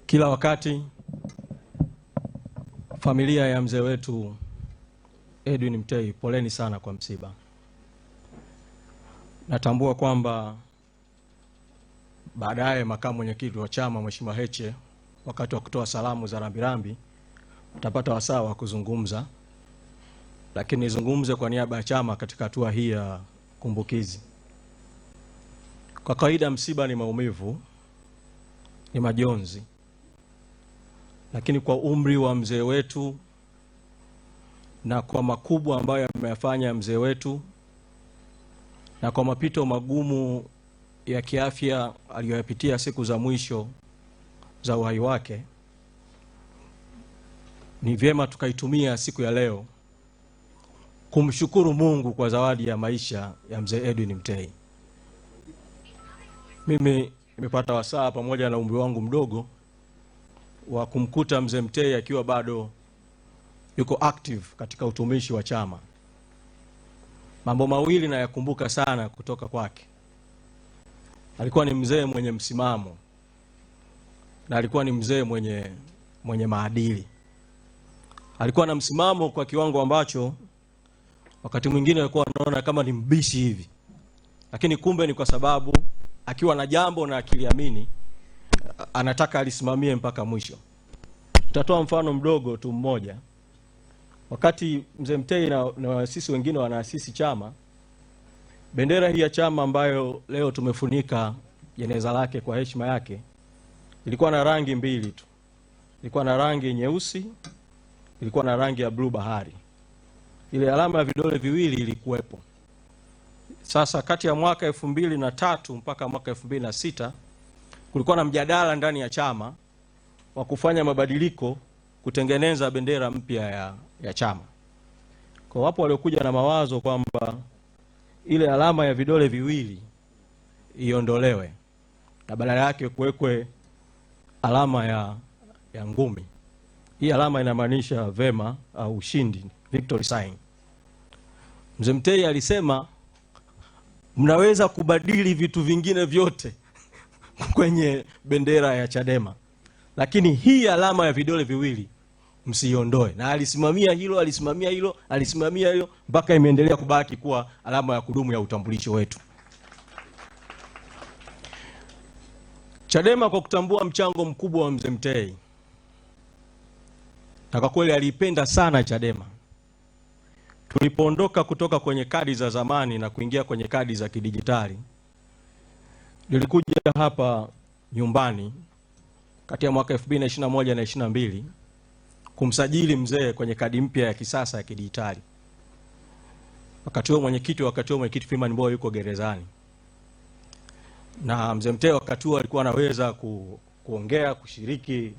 Kila wakati familia ya mzee wetu Edwin Mtei, poleni sana kwa msiba. Natambua kwamba baadaye makamu mwenyekiti wa chama Mheshimiwa Heche, wakati wa kutoa salamu za rambirambi, utapata wasaa wa kuzungumza, lakini nizungumze kwa niaba ya chama katika hatua hii ya kumbukizi. Kwa kawaida msiba ni maumivu, ni majonzi, lakini kwa umri wa mzee wetu na kwa makubwa ambayo ameyafanya mzee wetu na kwa mapito magumu ya kiafya aliyoyapitia siku za mwisho za uhai wake, ni vyema tukaitumia siku ya leo kumshukuru Mungu kwa zawadi ya maisha ya mzee Edwin Mtei. Mimi nimepata wasaa pamoja na umri wangu mdogo wa kumkuta mzee Mtei akiwa bado yuko active katika utumishi wa chama. Mambo mawili na yakumbuka sana kutoka kwake. Alikuwa ni mzee mwenye msimamo na alikuwa ni mzee mwenye maadili. Alikuwa na msimamo kwa kiwango ambacho wakati mwingine alikuwa anaona kama ni mbishi hivi, lakini kumbe ni kwa sababu akiwa na jambo na akiliamini anataka alisimamie mpaka mwisho. Tutatoa mfano mdogo tu mmoja. Wakati mzee Mtei na waasisi wengine wanaasisi chama, bendera hii ya chama ambayo leo tumefunika jeneza lake kwa heshima yake, ilikuwa na rangi mbili tu. Ilikuwa na rangi nyeusi, ilikuwa na rangi ya blue bahari. Ile alama ya vidole viwili ilikuwepo. Sasa kati ya mwaka 2003 mpaka mwaka 2006 kulikuwa na mjadala ndani ya chama wa kufanya mabadiliko kutengeneza bendera mpya ya chama. Kwa wapo waliokuja na mawazo kwamba ile alama ya vidole viwili iondolewe na badala yake kuwekwe alama ya ngumi. Hii alama inamaanisha vema au ushindi, victory sign. Mzee Mtei alisema mnaweza kubadili vitu vingine vyote kwenye bendera ya Chadema, lakini hii alama ya vidole viwili msiondoe. Na alisimamia hilo mpaka imeendelea kubaki kuwa alama ya kudumu ya utambulisho wetu. Chadema kwa kutambua mchango mkubwa wa mzee Mtei, na kwa kweli aliipenda sana Chadema, tulipoondoka kutoka kwenye kadi za zamani na kuingia kwenye kadi za kidijitali, nilikuja hapa nyumbani kati ya mwaka 2021 na 22 kumsajili mzee kwenye kadi mpya ya kisasa ya kidijitali. Wakati huo mwenyekiti Freeman Mbowe yuko gerezani, na mzee Mtei wakati huo alikuwa anaweza kuongea, kushiriki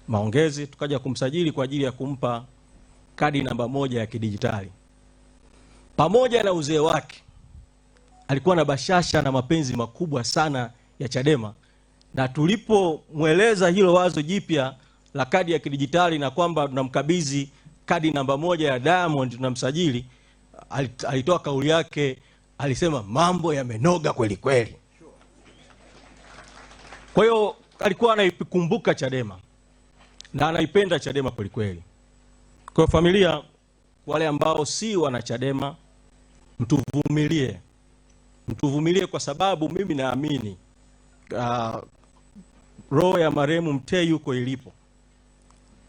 maongezi. Tukaja kumsajili kwa ajili ya kumpa kadi namba 1 ya kidijitali. Pamoja na uzee wake, alikuwa na bashasha na mapenzi makubwa sana ya Chadema, na tulipomweleza hilo wazo jipya la kadi ya kidijitali na kwamba tunamkabidhi kadi namba 1 ya Diamond tunamsajili, alitoa kauli yake, alisema mambo yamenoga kweli kweli. Kwa hiyo alikuwa anaikumbuka Chadema na anaipenda Chadema kweli kweli. Kwa familia, wale ambao si wana Chadema, mtuvumilie kwa sababu mimi naamini roho ya marehemu Mtei yuko ilipo,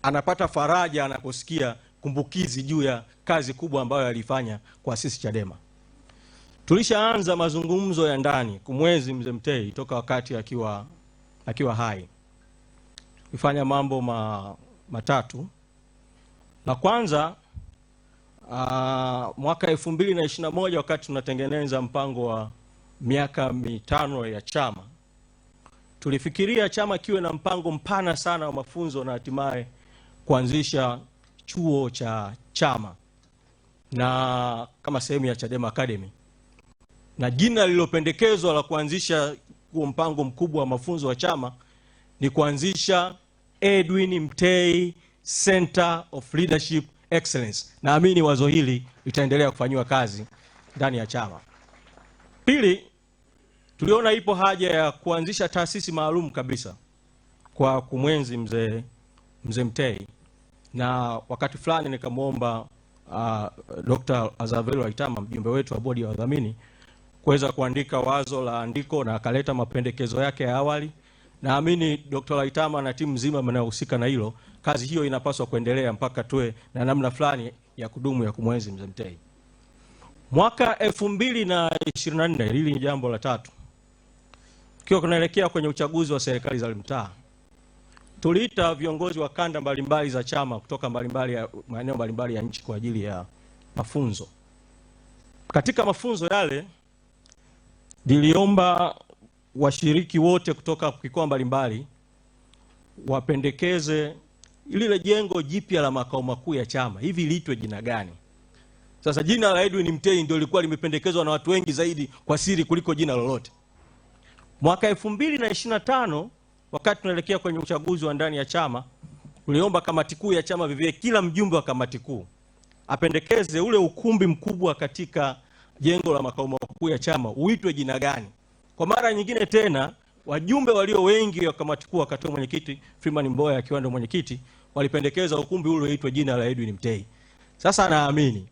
anapata faraja anaposikia kumbukizi juu ya kazi kubwa ambayo alifanya kwa sisi Chadema. Tulishaanza mazungumzo ya ndani kumwenzi mzee Mtei toka wakati akiwa hai. Tulifanya mambo matatu. La kwanza, mwaka 2021 wakati tunatengeneza mpango wa miaka 5 ya chama, tulifikiria chama kiwe na mpango mpana sana wa mafunzo na hatimaye kuanzisha chuo cha chama na kama sehemu ya Chadema Academy. Na jina lililopendekezwa la kuanzisha huo mpango mkubwa wa mafunzo wa chama ni kuanzisha Edwin Mtei Center of Leadership Excellence. Naamini wazo hili litaendelea kufanywa kazi ndani ya chama. Pili, tuliona ipo haja ya kuanzisha taasisi maalum kabisa kwa kumwenzi mzee Mtei, na wakati fulani nikamwomba Dr. Azaveli Waitama, mjumbe wetu wa bodi ya wadhamini, kuweza kuandika wazo la andiko na akaleta mapendekezo yake ya awali. Naamini Dr. Waitama na timu nzima mnayohusika na hilo, kazi hiyo inapaswa kuendelea mpaka tuwe na namna fulani ya kudumu ya kumwenzi mzee Mtei. Mwaka 2024, hili ni jambo la tatu, tukiwa kunaelekea kwenye uchaguzi wa serikali za mtaa, tuliita viongozi wa kanda mbalimbali za chama kutoka maeneo mbalimbali ya nchi kwa ajili ya mafunzo. Katika mafunzo yale niliomba washiriki wote kutoka mikoa mbalimbali wapendekeze lile jengo jipya la makao makuu ya chama, hivi liitwe jina gani? Sasa jina la Edwin Mtei ndio lilikuwa limependekezwa na watu wengi zaidi kwa siri kuliko jina lolote. Mwaka 2025, wakati tunaelekea kwenye uchaguzi wa ndani ya chama, tuliomba kamati kuu ya chama vivyo, kila mjumbe wa kamati kuu apendekeze ule ukumbi mkubwa katika jengo la makao makuu ya chama uitwe jina gani. Kwa mara nyingine tena, wajumbe walio wengi wa kamati kuu, wakati mwenyekiti Freeman Mboya akiwa ndio mwenyekiti, walipendekeza ukumbi ule uitwe jina la Edwin Mtei. Sasa naamini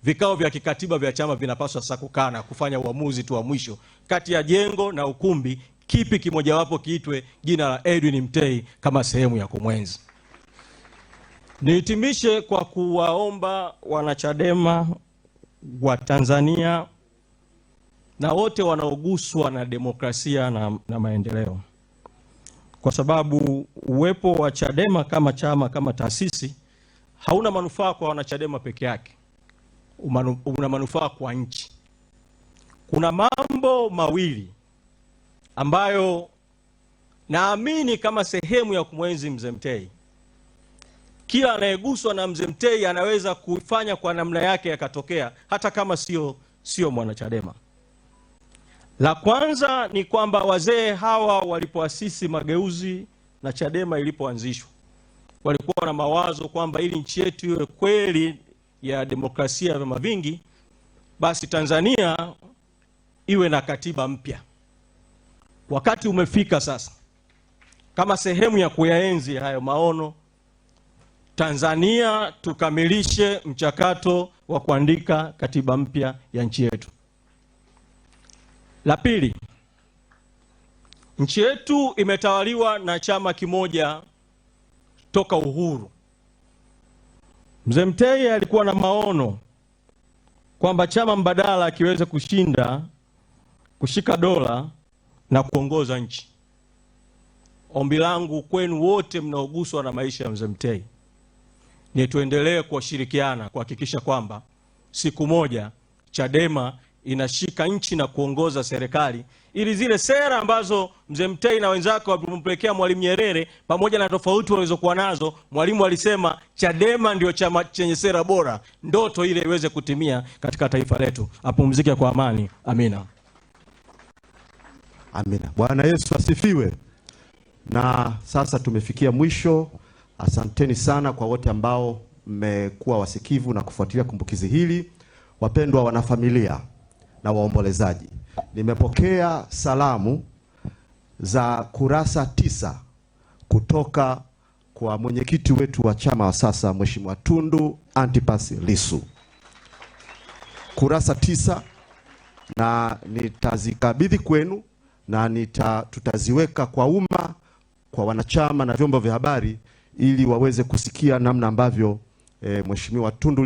vikao vya kikatiba vya chama vinapaswa sasa kukaa na kufanya uamuzi tu wa mwisho kati ya jengo na ukumbi, kipi kimojawapo kiitwe jina la Edwin Mtei kama sehemu ya kumwenzi. Nihitimishe kwa kuwaomba wanachadema wa Tanzania na wote wanaoguswa na demokrasia na maendeleo, kwa sababu uwepo wa Chadema kama chama, kama taasisi, hauna manufaa kwa wanachadema peke yake, una manufaa kwa nchi. Kuna mambo mawili ambayo naamini kama sehemu ya kumwenzi mzee Mtei, kila anayeguswa na mzee Mtei anaweza kufanya kwa namna yake yakatokea, hata kama sio mwanachadema. La kwanza ni kwamba wazee hawa walipoasisi mageuzi na Chadema ilipoanzishwa, walikuwa na mawazo kwamba ili nchi yetu iwe kweli ya demokrasia ya vyama vingi, basi Tanzania iwe na katiba mpya. Wakati umefika sasa, kama sehemu ya kuyaenzi hayo maono, Tanzania tukamilishe mchakato wa kuandika katiba mpya ya nchi yetu. La pili, nchi yetu imetawaliwa na chama kimoja toka uhuru. Mzee Mtei alikuwa na maono kwamba chama mbadala kiweze kushika dola na kuongoza nchi. Ombi langu kwenu wote mnaoguswa na maisha ya Mzee Mtei ni tuendelee kushirikiana kuhakikisha kwamba siku moja Chadema inashika nchi na kuongoza serikali, ili zile sera ambazo Mzee Mtei na wenzake walimpelekea Mwalimu Nyerere, pamoja na tofauti walizokuwa nazo, Mwalimu alisema Chadema ndio chama chenye sera bora, ndoto ile iweze kutimia katika taifa letu. Apumzike kwa amani. Amina. Amina. Bwana Yesu asifiwe. Na sasa tumefikia mwisho. Asanteni sana kwa wote ambao mmekuwa wasikivu na kufuatilia kumbukizi hili. Wapendwa wanafamilia na waombolezaji, nimepokea salamu za kurasa 9 kutoka kwa mwenyekiti wetu wa chama wa sasa, Mheshimiwa Tundu Antipas Lissu. Kurasa 9, na nitazikabidhi kwenu na tutaziweka kwa umma, kwa wanachama na vyombo vya habari, ili waweze kusikia namna ambavyo Mheshimiwa Tundu